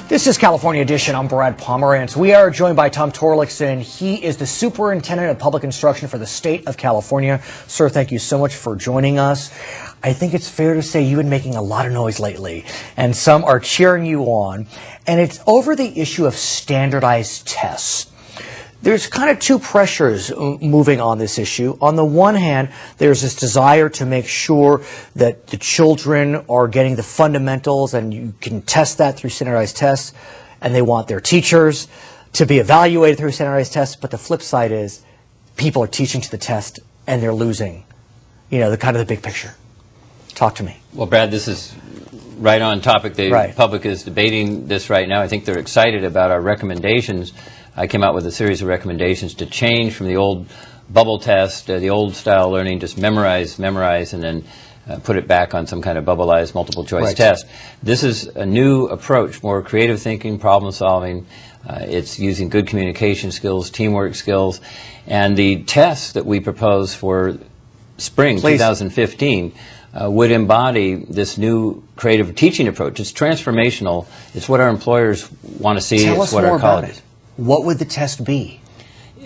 This is California Edition. I'm Brad Pomerance. We are joined by Tom Torlakson. He is the Superintendent of Public Instruction for the state of California. Sir, thank you so much for joining us. I think it's fair to say you've been making a lot of noise lately, and some are cheering you on, and it's over the issue of standardized tests. There's kind of two pressures moving on this issue. On the one hand, there's this desire to make sure that the children are getting the fundamentals and you can test that through standardized tests, and they want their teachers to be evaluated through standardized tests. But the flip side is people are teaching to the test and they're losing, the kind of the big picture. Talk to me. Well, Brad, this is right on topic. The public is debating this right now. I think they're excited about our recommendations. I came out with a series of recommendations to change from the old bubble test, the old style learning, just memorize, and then put it back on some kind of bubbleized multiple choice test. This is a new approach, more creative thinking, problem solving. It's using good communication skills, teamwork skills, and the tests that we propose for spring 2015 would embody this new creative teaching approach. It's transformational. It's what our employers want to see. It's what our colleges. What would the test be?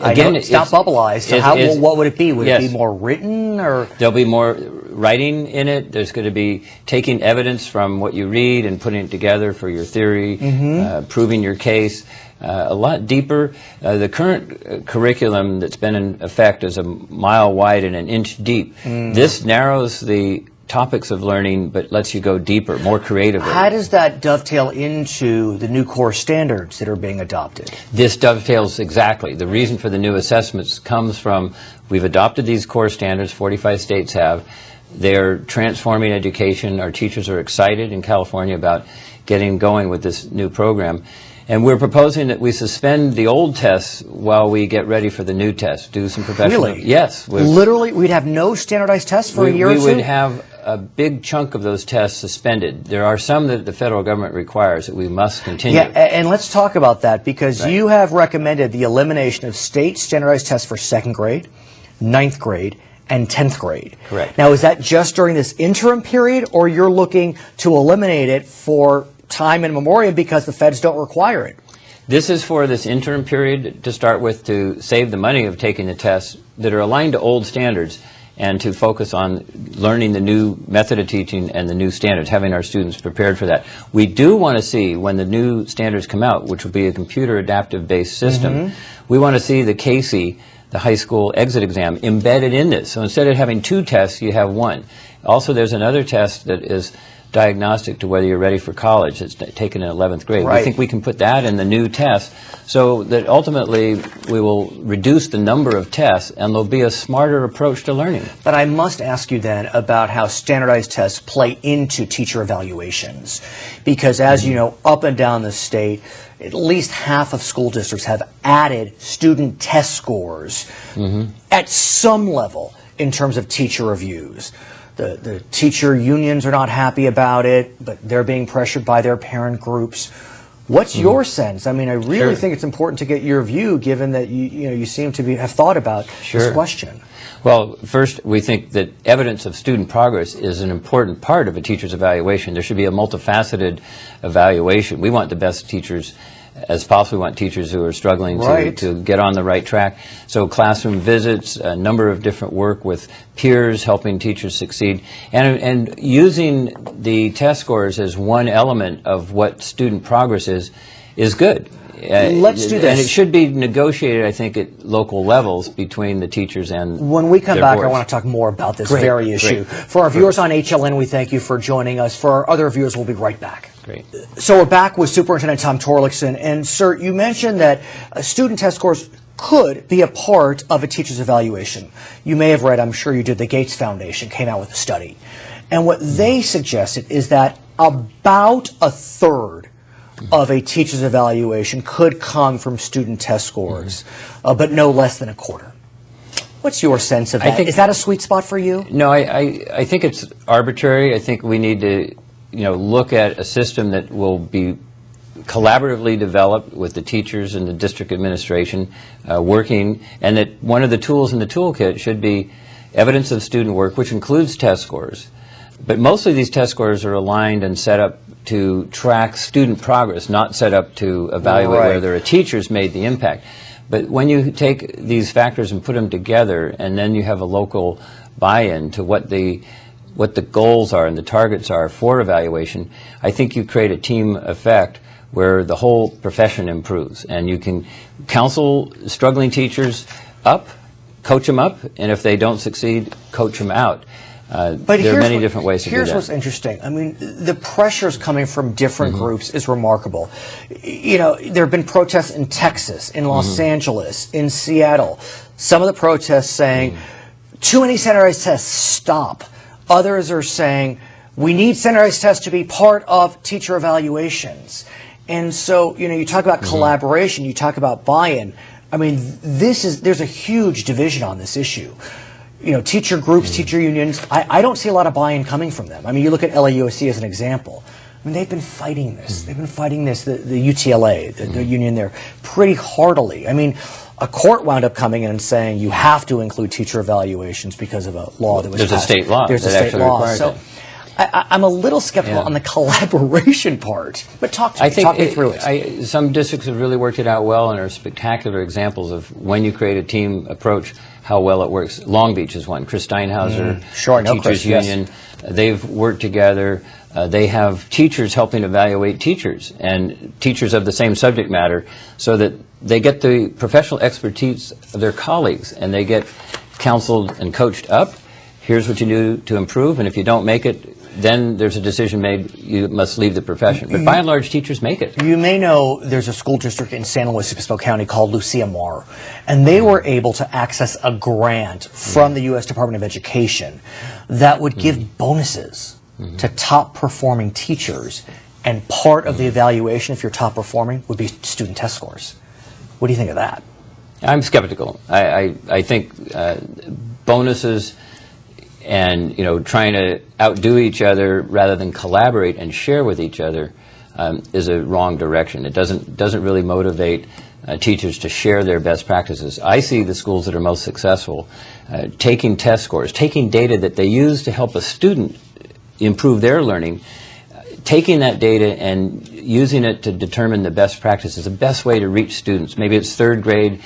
Again, it's not bubbleized. So what would it be? Would it be more written, or there'll be more writing in it? There's going to be taking evidence from what you read and putting it together for your theory, proving your case. A lot deeper. The current curriculum that's been in effect is a mile wide and an inch deep. This narrows the topics of learning, but lets you go deeper, more creatively. How does that dovetail into the new core standards that are being adopted? This dovetails exactly. The reason for the new assessments comes from, we've adopted these core standards, 45 states have. They're transforming education. Our teachers are excited in California about getting going with this new program. And we're proposing that we suspend the old tests while we get ready for the new tests, do some professional... Really? Yes. Literally, we'd have no standardized tests for a year or two? We would have a big chunk of those tests suspended. There are some that the federal government requires that we must continue. Yeah, and let's talk about that, because you have recommended the elimination of state standardized tests for 2nd grade, 9th grade, and 10th grade. Correct. Now, is that just during this interim period, or you're looking to eliminate it for time in memoriam because the feds don't require it? This is for this interim period to start with, to save the money of taking the tests that are aligned to old standards and to focus on learning the new method of teaching and the new standards, having our students prepared for that. We do want to see, when the new standards come out, which will be a computer adaptive based system, we want to see the CASE, the high school exit exam, embedded in this. So instead of having 2 tests, you have 1. Also, there's another test that is diagnostic to whether you're ready for college. It's taken in 11th grade. We think we can put that in the new test so that ultimately we will reduce the number of tests and there'll be a smarter approach to learning. But I must ask you then about how standardized tests play into teacher evaluations. Because as you know, up and down the state, at least half of school districts have added student test scores at some level in terms of teacher reviews. The teacher unions are not happy about it, but they're being pressured by their parent groups. What's your sense? I mean, I really think it's important to get your view, given that you seem to have thought about this question. Well, first, we think that evidence of student progress is an important part of a teacher's evaluation. There should be a multifaceted evaluation. We want the best teachers as possible. We want teachers who are struggling to get on the right track. So classroom visits, a number of different work with peers helping teachers succeed, and using the test scores as one element of what student progress is good. Let's do this. And it should be negotiated, I think, at local levels between the teachers and when we come back, boards. I want to talk more about this very issue. For our viewers on HLN, we thank you for joining us. For our other viewers, we'll be right back. Great. So we're back with Superintendent Tom Torlakson. And, sir, you mentioned that student test scores could be a part of a teacher's evaluation. You may have read, I'm sure you did, the Gates Foundation came out with a study. And what they suggested is that about a third of a teacher's evaluation could come from student test scores, but no less than a quarter. What's your sense of that? Is that a sweet spot for you? No, I think it's arbitrary. I think we need to look at a system that will be collaboratively developed with the teachers and the district administration working, and that one of the tools in the toolkit should be evidence of student work, which includes test scores. But mostly these test scores are aligned and set up to track student progress, not set up to evaluate Right. whether a teacher's made the impact. But when you take these factors and put them together, and then you have a local buy-in to what the goals are and the targets are for evaluation, I think you create a team effect where the whole profession improves. And you can counsel struggling teachers up, coach them up, and if they don't succeed, coach them out. But there are many different ways to do that. Here's what's interesting. I mean, the pressures coming from different groups is remarkable. You know, there have been protests in Texas, in Los Angeles, in Seattle. Some of the protests saying, too many standardized tests, stop. Others are saying, we need standardized tests to be part of teacher evaluations. And so, you know, you talk about collaboration, you talk about buy-in. I mean, there's a huge division on this issue. You know, teacher groups, teacher unions, I don't see a lot of buy-in coming from them. I mean, you look at LAUSD as an example. I mean, they've been fighting this. They've been fighting this, the UTLA, the union there, pretty heartily. I mean, a court wound up coming in and saying you have to include teacher evaluations because of a law that was passed. There's a state law. There's a state law. So I'm a little skeptical on the collaboration part. But talk me through it. Some districts have really worked it out well and are spectacular examples of when you create a team approach, how well it works. Long Beach is one. Chris Steinhauser, Teachers Union, they've worked together. They have teachers helping evaluate teachers and teachers of the same subject matter so that they get the professional expertise of their colleagues and they get counseled and coached up. Here's what you do to improve, and if you don't make it, then there's a decision made, you must leave the profession. But by and large, teachers make it. You may know there's a school district in San Luis Obispo County called Lucia Mar, and they were able to access a grant from the U.S. Department of Education that would give bonuses to top-performing teachers, and part of the evaluation, if you're top-performing, would be student test scores. What do you think of that? I'm skeptical. I think bonuses and, you know, trying to outdo each other rather than collaborate and share with each other is a wrong direction. It doesn't really motivate teachers to share their best practices. I see the schools that are most successful taking test scores, taking data that they use to help a student improve their learning, taking that data and using it to determine the best practices, the best way to reach students. Maybe it's third grade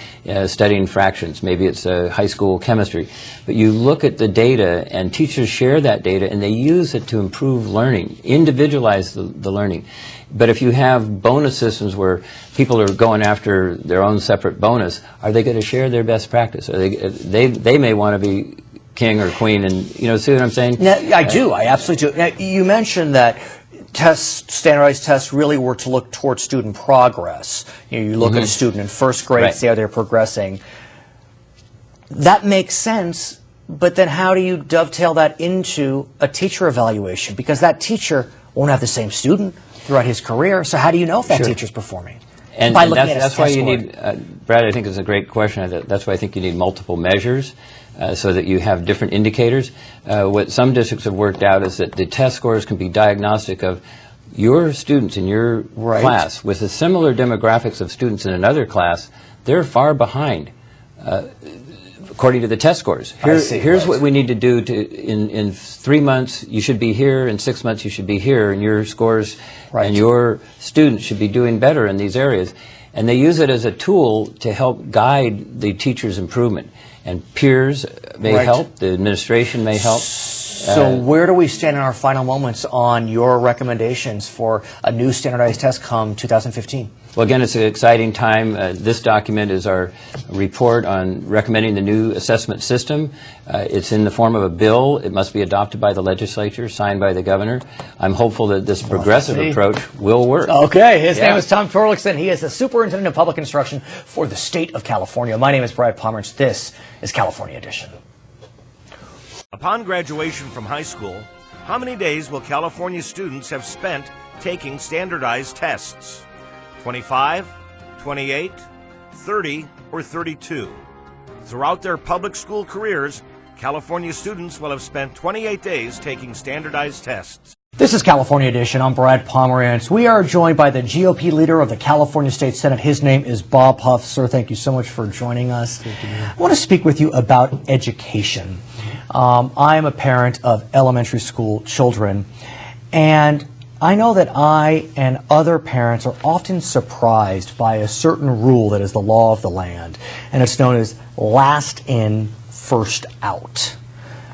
studying fractions, maybe it's high school chemistry. But you look at the data and teachers share that data and they use it to improve learning, individualize the learning. But if you have bonus systems where people are going after their own separate bonus, are they going to share their best practice? Are they may want to be king or queen, and you know, see what I'm saying? Now, I do. I absolutely do. Now, you mentioned that standardized tests really were to look towards student progress. You know, you look at a student in first grade, see how they're progressing. That makes sense, but then how do you dovetail that into a teacher evaluation? Because that teacher won't have the same student throughout his career, so how do you know if that teacher's performing? And that's why you need, Brad, I think is a great question. That's why I think you need multiple measures so that you have different indicators. What some districts have worked out is that the test scores can be diagnostic of your students in your class with the similar demographics of students in another class. They're far behind according to the test scores. Here's what we need to do in 3 months you should be here, in 6 months you should be here, and your scores and your students should be doing better in these areas. And they use it as a tool to help guide the teacher's improvement. And peers may help, the administration may help. So where do we stand in our final moments on your recommendations for a new standardized test come 2015? Well, again, it's an exciting time. This document is our report on recommending the new assessment system. It's in the form of a bill. It must be adopted by the legislature, signed by the governor. I'm hopeful that this progressive approach will work. Okay. His name is Tom Torlakson. He is the Superintendent of Public Instruction for the state of California. My name is Brad Pomerance. This is California Edition. Upon graduation from high school, how many days will California students have spent taking standardized tests? 25, 28, 30, or 32? Throughout their public school careers, California students will have spent 28 days taking standardized tests. This is California Edition. I'm Brad Pomerance. We are joined by the GOP leader of the California State Senate. His name is Bob Huff. Sir, thank you so much for joining us. I want to speak with you about education. I am a parent of elementary school children, and I know that I and other parents are often surprised by a certain rule that is the law of the land, and it's known as last in, first out.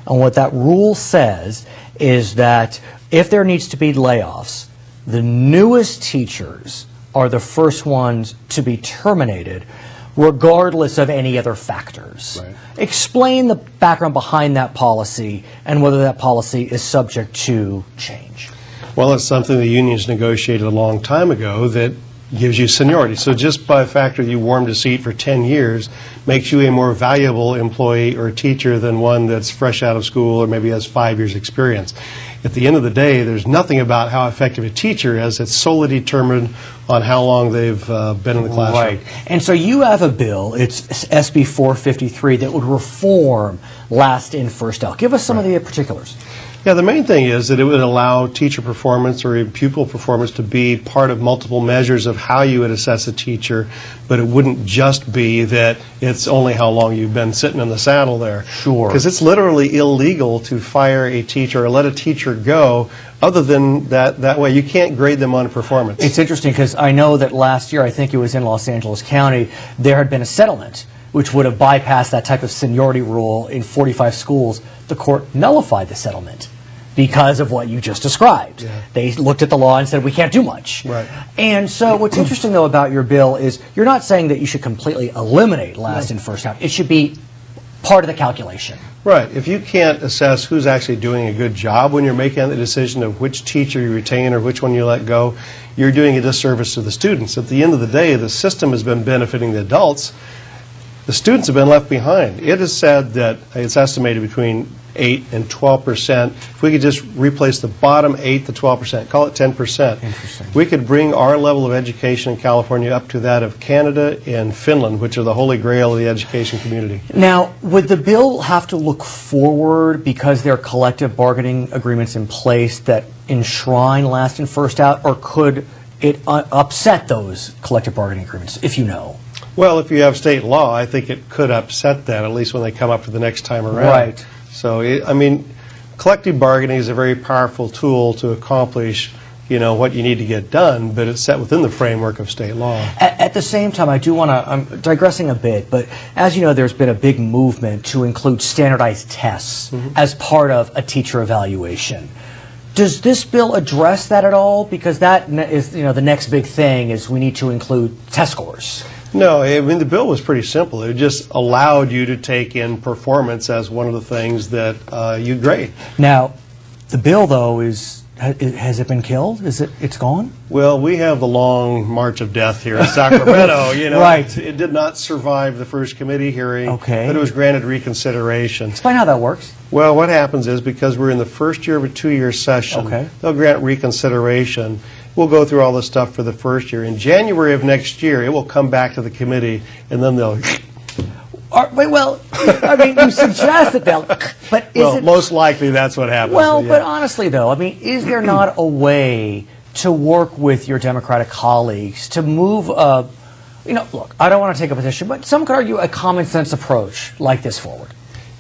And what that rule says is that if there needs to be layoffs, the newest teachers are the first ones to be terminated, regardless of any other factors. Right. Explain the background behind that policy and whether that policy is subject to change. Well, it's something the unions negotiated a long time ago that gives you seniority. So just by the fact that you warmed a seat for 10 years makes you a more valuable employee or teacher than one that's fresh out of school or maybe has 5 years experience. At the end of the day, there's nothing about how effective a teacher is. It's solely determined on how long they've been in the classroom. Right. And so you have a bill, it's SB 453, that would reform last in, first out. Give us some of the particulars. Yeah, the main thing is that it would allow teacher performance or pupil performance to be part of multiple measures of how you would assess a teacher, but it wouldn't just be that it's only how long you've been sitting in the saddle there. Sure. Because it's literally illegal to fire a teacher or let a teacher go other than that way. You can't grade them on performance. It's interesting because I know that last year, I think it was in Los Angeles County, there had been a settlement which would have bypassed that type of seniority rule in 45 schools. The court nullified the settlement because of what you just described. Yeah. They looked at the law and said, we can't do much. Right. And so what's interesting, though, about your bill is you're not saying that you should completely eliminate last in, first out. It should be part of the calculation. Right. If you can't assess who's actually doing a good job when you're making the decision of which teacher you retain or which one you let go, you're doing a disservice to the students. At the end of the day, the system has been benefiting the adults. The students have been left behind. It is said that it's estimated between 8 and 12%. If we could just replace the bottom 8 to 12%, call it 10%, we could bring our level of education in California up to that of Canada and Finland, which are the holy grail of the education community. Now, would the bill have to look forward because there are collective bargaining agreements in place that enshrine last in, first out, or could it upset those collective bargaining agreements, if you know? Well, if you have state law, I think it could upset that, at least when they come up for the next time around. Right. So, I mean, collective bargaining is a very powerful tool to accomplish, what you need to get done, but it's set within the framework of state law. At the same time, I do want to, I'm digressing a bit, but as you know, there's been a big movement to include standardized tests as part of a teacher evaluation. Does this bill address that at all? Because that is, the next big thing is we need to include test scores. No, I mean, the bill was pretty simple. It just allowed you to take in performance as one of the things that you grade. Now, the bill, though, has it been killed? It's gone? Well, we have the long march of death here in Sacramento. Right. It did not survive the first committee hearing, Okay. but it was granted reconsideration. Explain how that works. Well, what happens is, because we're in the first year of a 2-year session, Okay. they'll grant reconsideration. We'll go through all this stuff for the first year. In January of next year, it will come back to the committee, and then they'll... Well, I mean, you suggest that they'll, but is Well, it... most likely that's what happens. Well, yeah. but honestly, though, I mean, is there not a way to work with your Democratic colleagues to move look, I don't want to take a position, but some could argue a common sense approach like this forward.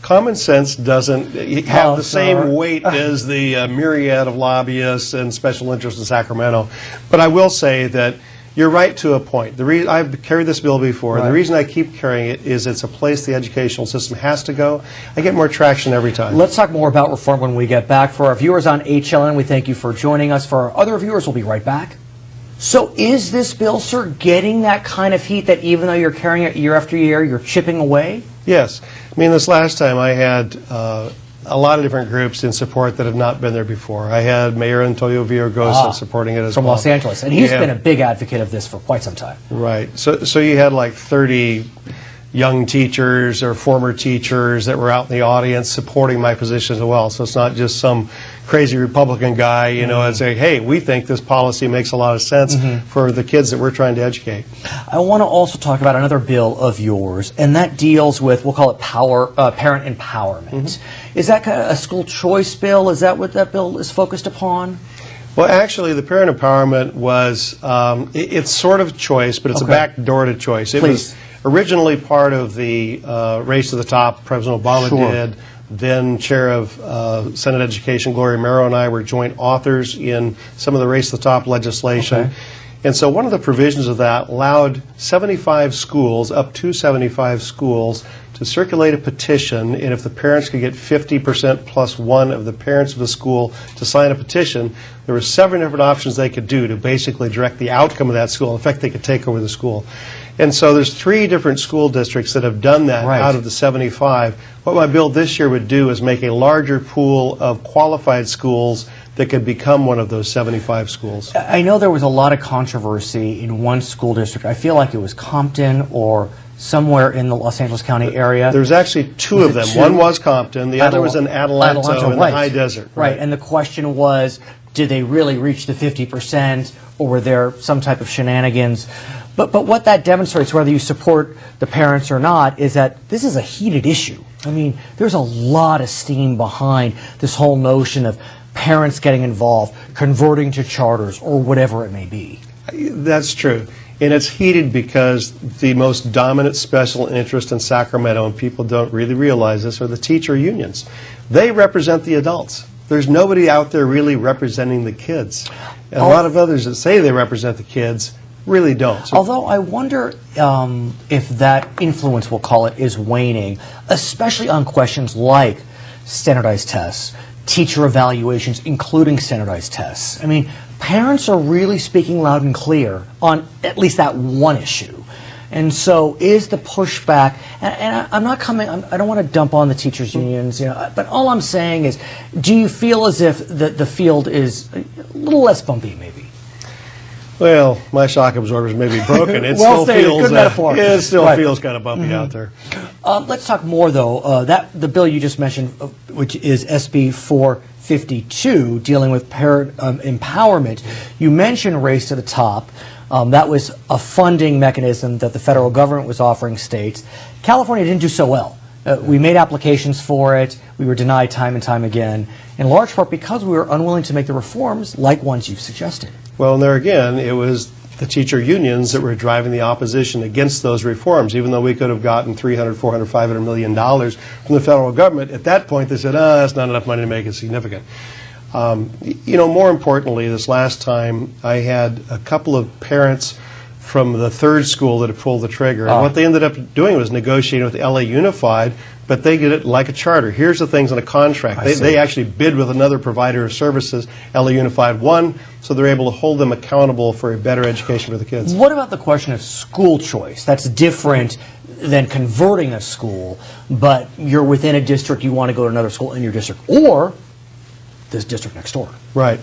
Common sense doesn't have the same sorry. weight as the myriad of lobbyists and special interests in Sacramento. But I will say that you're right to a point. I've carried this bill before, and the reason I keep carrying it is it's a place the educational system has to go. I get more traction every time. Let's talk more about reform when we get back. For our viewers on HLN, we thank you for joining us. For our other viewers, we'll be right back. So is this bill, sir, getting that kind of heat that even though you're carrying it year after year, you're chipping away? Yes. I mean, this last time I had a lot of different groups in support that have not been there before. I had Mayor Antonio Villaraigosa supporting it as from well. Los Angeles. And he's been a big advocate of this for quite some time. Right. So you had like 30 young teachers or former teachers that were out in the audience supporting my position as well. So it's not just some crazy Republican guy, and say, hey, we think this policy makes a lot of sense for the kids that we're trying to educate. I want to also talk about another bill of yours, and that deals with, we'll call it parent empowerment. Is that kind of a school choice bill? Is that what that bill is focused upon? Well, actually, the parent empowerment was, it's sort of choice, but it's a back door to choice. It Please. was originally part of the Race to the Top. President Obama did. Then Chair of Senate Education Gloria Merrow and I were joint authors in some of the Race to the Top legislation. Okay. And so one of the provisions of that allowed 75 schools, up to 75 schools, to circulate a petition, and if the parents could get 50% plus one of the parents of the school to sign a petition, there were 7 different options they could do to basically direct the outcome of that school. In fact, they could take over the school. And so there's 3 different school districts that have done that out of the 75. What my bill this year would do is make a larger pool of qualified schools that could become one of those 75 schools. I know there was a lot of controversy in one school district. I feel like it was Compton or somewhere in the Los Angeles County area. There's actually 2 of them. One was Compton, the other was in Adelanto in the high desert. Right, and the question was, did they really reach the 50%, or were there some type of shenanigans? But what that demonstrates, whether you support the parents or not, is that this is a heated issue. I mean, there's a lot of steam behind this whole notion of parents getting involved, converting to charters, or whatever it may be. That's true. And it's heated because the most dominant special interest in Sacramento, and people don't really realize this, are the teacher unions. They represent the adults. There's nobody out there really representing the kids. And a lot of others that say they represent the kids really don't. So although I wonder if that influence, we'll call it, is waning, especially on questions like standardized tests, teacher evaluations, including standardized tests. I mean, parents are really speaking loud and clear on at least that one issue. And so is the pushback, and I'm not coming, I don't want to dump on the teachers' unions, but all I'm saying is, do you feel as if the field is a little less bumpy, maybe? Well, my shock absorbers may be broken. It well still stated, feels good metaphor. It still feels kind of bumpy out there. Let's talk more, though. The bill you just mentioned, which is SB 452, dealing with parent empowerment. You mentioned Race to the Top. That was a funding mechanism that the federal government was offering states. California didn't do so well. We made applications for it. We were denied time and time again, in large part because we were unwilling to make the reforms like ones you've suggested. Well, and there again, it was the teacher unions that were driving the opposition against those reforms. Even though we could have gotten $300, $400, $500 million from the federal government, at that point they said, that's not enough money to make it significant. More importantly, this last time I had a couple of parents from the 3rd school that had pulled the trigger. And what they ended up doing was negotiating with LA Unified, but they did it like a charter. Here's the things in a contract. They actually bid with another provider of services. LA Unified won, so they're able to hold them accountable for a better education for the kids. What about the question of school choice? That's different than converting a school, but you're within a district, you want to go to another school in your district, or this district next door. Right.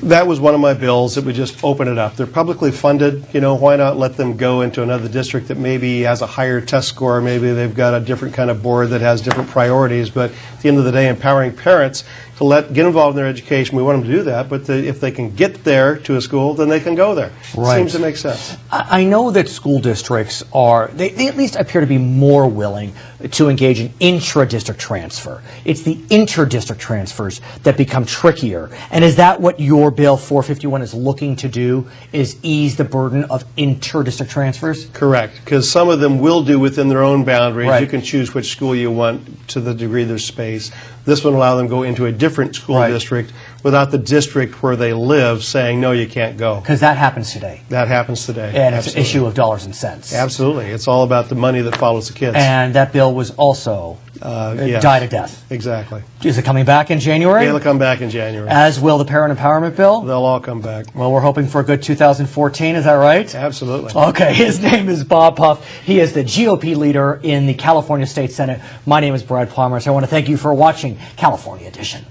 That was one of my bills that would just open it up. They're publicly funded. Why not let them go into another district that maybe has a higher test score? Maybe they've got a different kind of board that has different priorities. But at the end of the day, empowering parents to get involved in their education, we want them to do that. But if they can get there to a school, then they can go there. Right. Seems to make sense. I know that school districts they at least appear to be more willing to engage in intra-district transfer. It's the inter-district transfers that become trickier. And is that what your bill 451 is looking to do, is ease the burden of inter-district transfers? Correct, because some of them will do within their own boundaries. Right. You can choose which school you want to the degree there's space. This would allow them to go into a different school district without the district where they live saying, no, you can't go. Because that happens today. That happens today. And it's an issue of dollars and cents. Absolutely. It's all about the money that follows the kids. And that bill was also died a death. Exactly. Is it coming back in January? It'll come back in January. As will the parent empowerment bill? They'll all come back. Well, we're hoping for a good 2014, is that right? Absolutely. Okay, his name is Bob Huff. He is the GOP leader in the California State Senate. My name is Brad Pomerance. I want to thank you for watching California Edition.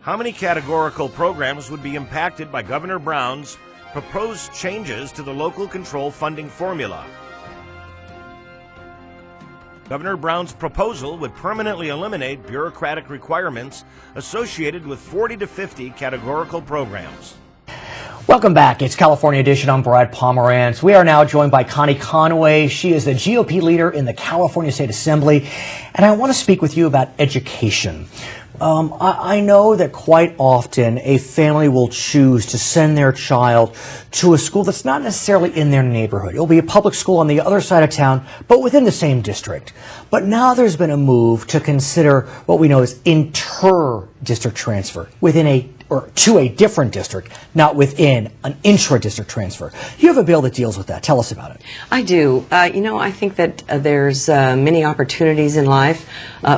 How many categorical programs would be impacted by Governor Brown's proposed changes to the local control funding formula? Governor Brown's proposal would permanently eliminate bureaucratic requirements associated with 40 to 50 categorical programs. Welcome back. It's California Edition. I'm Brad Pomerance. We are now joined by Conway. She is the GOP leader in the California State Assembly. And I want to speak with you about education. I know that quite often a family will choose to send their child to a school that's not necessarily in their neighborhood. It'll be a public school on the other side of town, but within the same district. But now there's been a move to consider what we know as inter-district transfer to a different district, not within an intra-district transfer. You have a bill that deals with that. Tell us about it. I do. I think that there's many opportunities in life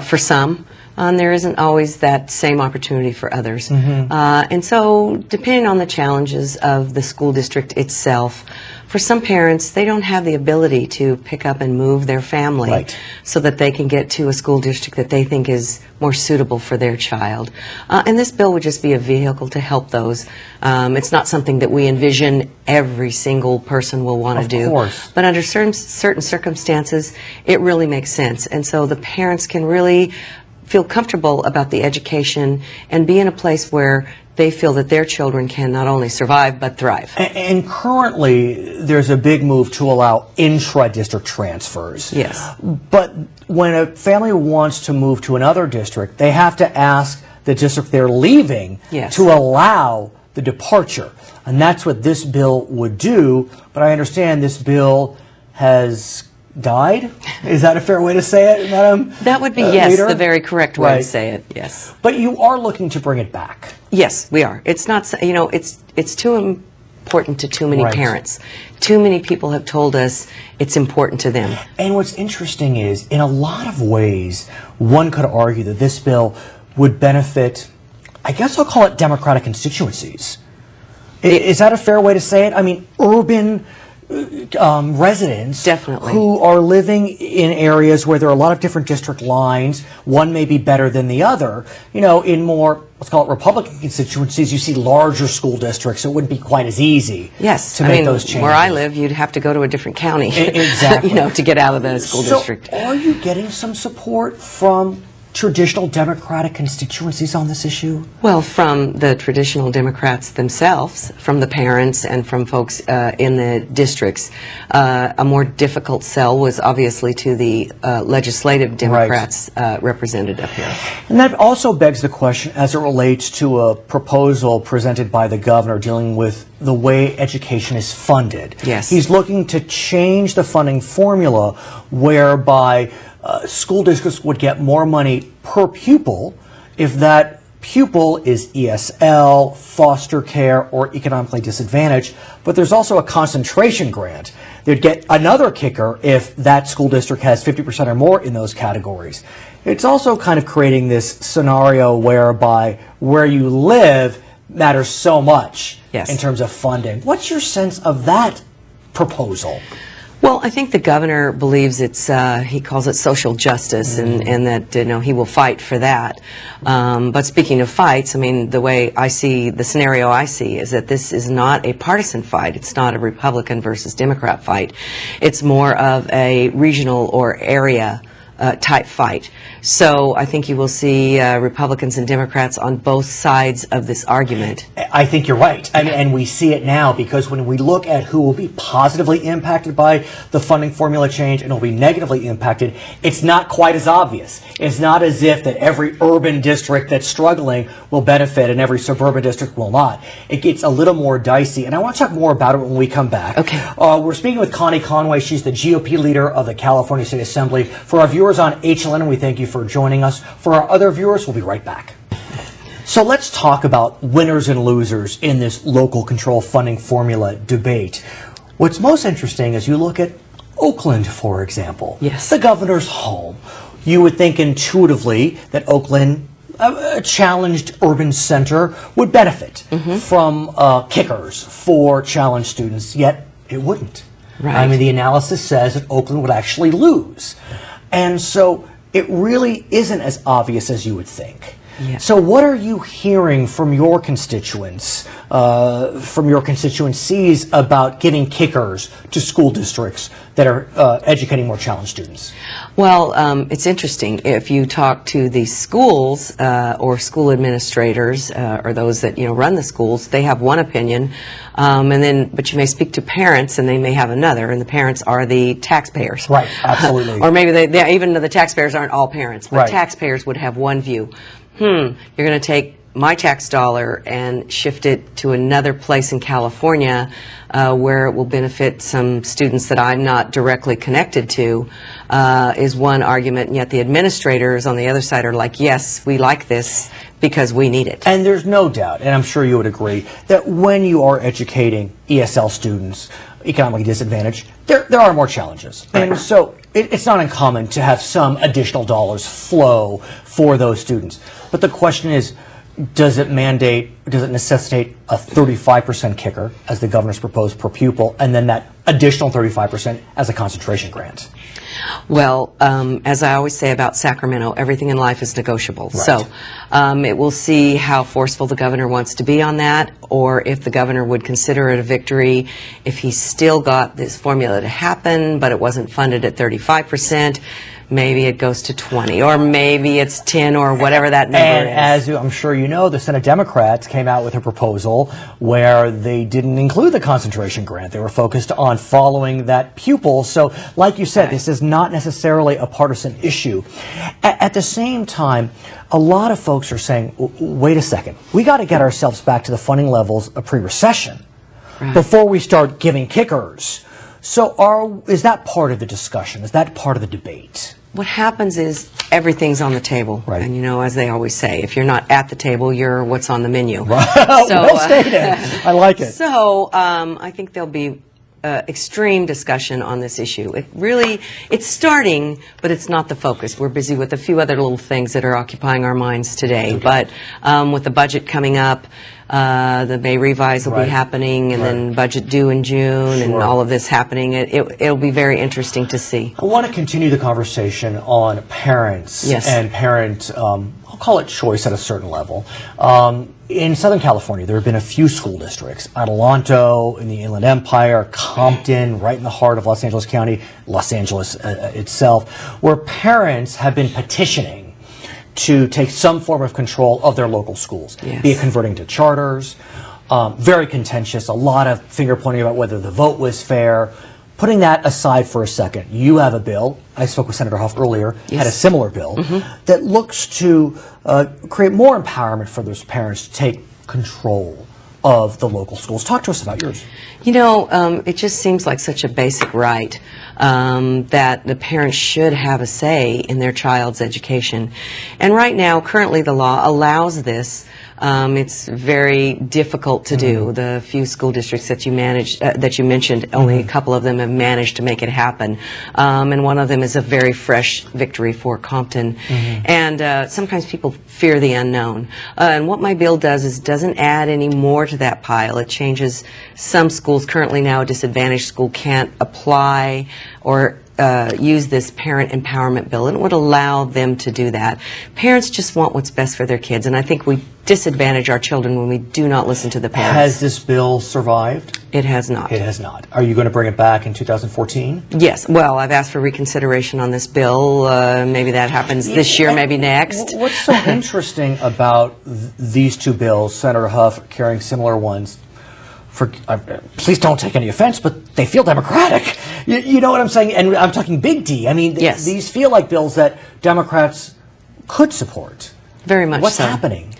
for some. There isn't always that same opportunity for others. And so, depending on the challenges of the school district itself, for some parents, they don't have the ability to pick up and move their family so that they can get to a school district that they think is more suitable for their child. And this bill would just be a vehicle to help those. It's not something that we envision every single person will want to do. Of course. But under certain circumstances, it really makes sense. And so the parents can really feel comfortable about the education and be in a place where they feel that their children can not only survive but thrive. And currently, there's a big move to allow intra-district transfers. Yes. But when a family wants to move to another district, they have to ask the district they're leaving to allow the departure. And that's what this bill would do. But I understand this bill has died? Is that a fair way to say it, Madam? That would be, yes, Leader? the very correct way to say it, yes. But you are looking to bring it back. Yes, we are. It's not, it's too important to too many parents. Too many people have told us it's important to them. And what's interesting is, in a lot of ways, one could argue that this bill would benefit, I guess I'll call it Democratic constituencies. Is that a fair way to say it? I mean, urban residents who are living in areas where there are a lot of different district lines. One may be better than the other. In more, let's call it Republican constituencies, you see larger school districts, so it wouldn't be quite as easy to make those changes. Where I live, you'd have to go to a different county exactly. to get out of the school district. Are you getting some support from traditional Democratic constituencies on this issue? Well, from the traditional Democrats themselves, from the parents, and from folks in the districts. A more difficult sell was obviously to the legislative Democrats represented up here. And that also begs the question as it relates to a proposal presented by the governor dealing with the way education is funded. Yes. He's looking to change the funding formula whereby school districts would get more money per pupil if that pupil is ESL, foster care, or economically disadvantaged, but there's also a concentration grant. They'd get another kicker if that school district has 50% or more in those categories. It's also kind of creating this scenario whereby where you live matters so much in terms of funding. What's your sense of that proposal? Well, I think the governor believes it's, he calls it social justice, and that, he will fight for that. But speaking of fights, I mean, the way I see, the scenario I see is that this is not a partisan fight. It's not a Republican versus Democrat fight. It's more of a regional or area type fight. So I think you will see Republicans and Democrats on both sides of this argument. I think you're right. I mean, and we see it now because when we look at who will be positively impacted by the funding formula change and will be negatively impacted, it's not quite as obvious. It's not as if that every urban district that's struggling will benefit and every suburban district will not. It gets a little more dicey, and I want to talk more about it when we come back. Okay. We're speaking with Connie Conway. She's the GOP leader of the California State Assembly. For our viewers on HLN, we thank you for joining us. For our other viewers, we'll be right back. So let's talk about winners and losers in this local control funding formula debate. What's most interesting is you look at Oakland, for example. Yes. The governor's home. You would think intuitively that Oakland, a challenged urban center, would benefit from kickers for challenged students, yet it wouldn't. Right. I mean, the analysis says that Oakland would actually lose. And so it really isn't as obvious as you would think. Yeah. So what are you hearing from your constituents, from your constituencies about giving kickers to school districts that are educating more challenged students? Well, it's interesting. If you talk to the schools or school administrators or those that run the schools, they have one opinion, but you may speak to parents and they may have another, and the parents are the taxpayers. Right, absolutely. Or maybe even though the taxpayers aren't all parents, but right. Taxpayers would have one view. you're going to take my tax dollar and shift it to another place in California where it will benefit some students that I'm not directly connected to, is one argument, and yet the administrators on the other side are like, yes, we like this because we need it. And there's no doubt, and I'm sure you would agree, that when you are educating ESL students, economically disadvantaged, there are more challenges. Right. And so it's not uncommon to have some additional dollars flow for those students. But the question is, does it necessitate a 35% kicker, as the governor's proposed, per pupil, and then that additional 35% as a concentration grant? Well, as I always say about Sacramento, everything in life is negotiable. Right. So it will see how forceful the governor wants to be on that, or if the governor would consider it a victory if he still got this formula to happen, but it wasn't funded at 35%. Maybe it goes to 20, or maybe it's 10, or whatever that number is. And as I'm sure you know, the Senate Democrats came out with a proposal where they didn't include the concentration grant. They were focused on following that pupil. So, like you said, this is not necessarily a partisan issue. At the same time, a lot of folks are saying, wait a second, we got to get ourselves back to the funding levels of pre-recession before we start giving kickers. So is that part of the discussion? Is that part of the debate? What happens is everything's on the table. Right. And, you know, as they always say, if you're not at the table, you're what's on the menu. Right. So, well stated. I like it. So I think there'll be extreme discussion on this issue. It's starting, but it's not the focus. We're busy with a few other little things that are occupying our minds today. Okay. But with the budget coming up, the May revise will be happening, and then budget due in June, and all of this happening. It'll be very interesting to see. I want to continue the conversation on parents and parent, I'll call it choice at a certain level. In Southern California, there have been a few school districts, Adelanto in the Inland Empire, Compton, right in the heart of Los Angeles County, Los Angeles itself, where parents have been petitioning to take some form of control of their local schools, be it converting to charters. Very contentious, a lot of finger pointing about whether the vote was fair. Putting that aside for a second, you have a bill, I spoke with Senator Huff earlier, had a similar bill, that looks to create more empowerment for those parents to take control of the local schools. Talk to us about yours. You know, it just seems like such a basic right that the parents should have a say in their child's education. And right now, currently the law allows this. It's very difficult to do. The few school districts that you mentioned, only a couple of them have managed to make it happen. And one of them is a very fresh victory for Compton. And sometimes people fear the unknown. And what my bill does is doesn't add any more to that pile. It changes some schools. Currently now a disadvantaged school can't apply or use this parent empowerment bill, and it would allow them to do that. Parents just want what's best for their kids, and I think we disadvantage our children when we do not listen to the parents. Has this bill survived? It has not. It has not. Are you going to bring it back in 2014? Yes. Well, I've asked for reconsideration on this bill. Maybe that happens this year, maybe next. What's so interesting about these two bills, Senator Huff carrying similar ones, please don't take any offense, but they feel democratic. You know what I'm saying? And I'm talking big D. I mean, these feel like bills that Democrats could support. Very much so. What's happening?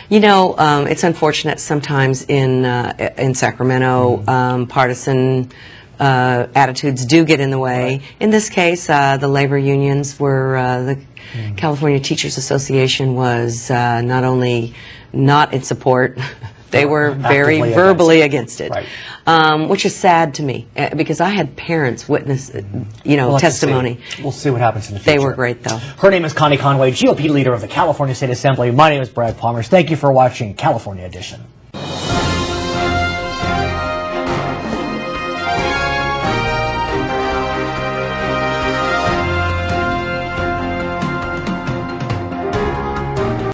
You know, it's unfortunate sometimes in Sacramento, partisan attitudes do get in the way. In this case, the labor unions were, the California Teachers Association was not only not in support, they were very verbally against it, which is sad to me because I had parents witness, testimony. We'll see what happens in the future. They were great, though. Her name is Connie Conway, GOP leader of the California State Assembly. My name is Brad Pomerance. Thank you for watching California Edition.